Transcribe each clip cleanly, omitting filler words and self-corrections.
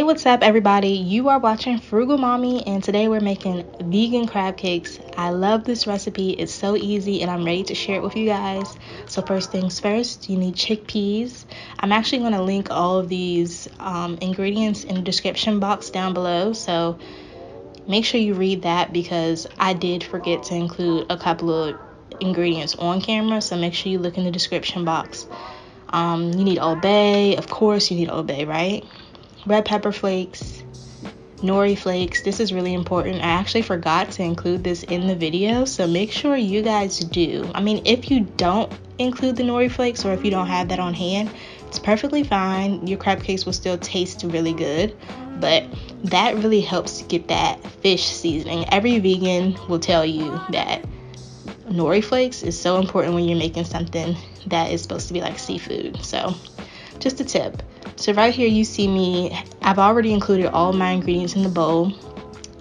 What's up everybody? You are watching Frugal Mommy, and today we're making vegan crab cakes. I love this recipe. It's so easy and I'm ready to share it with you guys. So first things first, you need chickpeas. I'm actually going to link all of these ingredients in the description box down below, so make sure you read that because I did forget to include a couple of ingredients on camera, so make sure you look in the description box. You need Old Bay. Of course you need Old Bay, right? Red pepper flakes, Nori Flakes. This is really important. I actually forgot to include this in the video, so make sure you guys do. I mean, if you don't include the Nori Flakes or if you don't have that on hand, it's perfectly fine. Your crab cakes will still taste really good, but that really helps get that fish seasoning. Every vegan will tell you that Nori Flakes is so important when you're making something that is supposed to be like seafood. So just a tip. So right here you see me, I've already included all my ingredients in the bowl.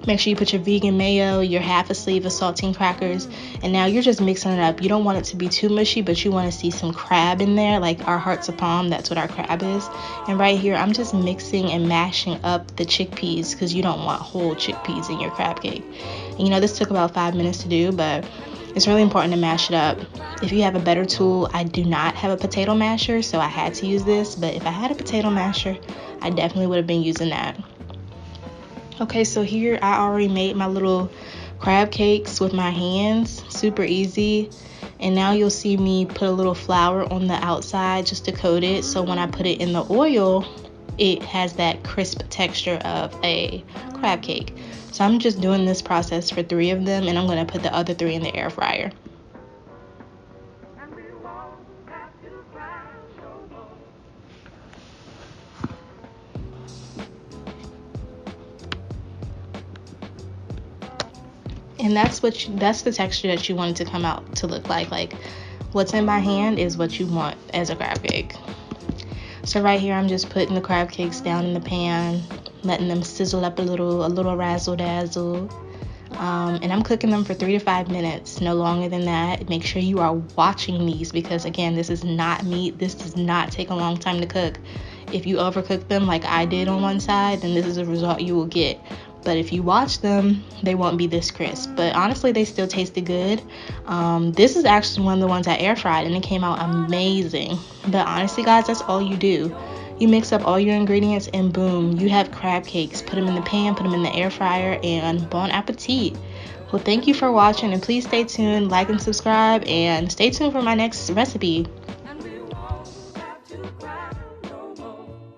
Make sure you put your vegan mayo, your half a sleeve of saltine crackers, and now you're just mixing it up. You don't want it to be too mushy, but you want to see some crab in there, like our hearts of palm. That's what our crab is. And right here I'm just mixing and mashing up the chickpeas because you don't want whole chickpeas in your crab cake. And you know, this took about 5 minutes to do, but it's really important to mash it up. If you have a better tool, I do not have a potato masher, so I had to use this, but if I had a potato masher, I definitely would have been using that. Okay, so here I already made my little crab cakes with my hands, super easy. And now you'll see me put a little flour on the outside just to coat it, so when I put it in the oil, it has that crisp texture of a crab cake. So I'm just doing this process for 3 of them, and I'm going to put the other 3 in the air fryer. And that's the texture that you want it to come out to look like. Like what's in my hand is what you want as a crab cake. So right here I'm just putting the crab cakes down in the pan, letting them sizzle up a little razzle dazzle. And I'm cooking them for 3 to 5 minutes, no longer than that. Make sure you are watching these because again, this is not meat. This does not take a long time to cook. If you overcook them like I did on one side, then this is the result you will get. But if you watch them, they won't be this crisp. But honestly, they still tasted good. This is actually one of the ones I air fried and it came out amazing. But honestly guys, that's all you do. You mix up all your ingredients and boom, you have crab cakes. Put them in the pan, put them in the air fryer, and bon appetit. Well, thank you for watching, and please stay tuned, like and subscribe, and stay tuned for my next recipe.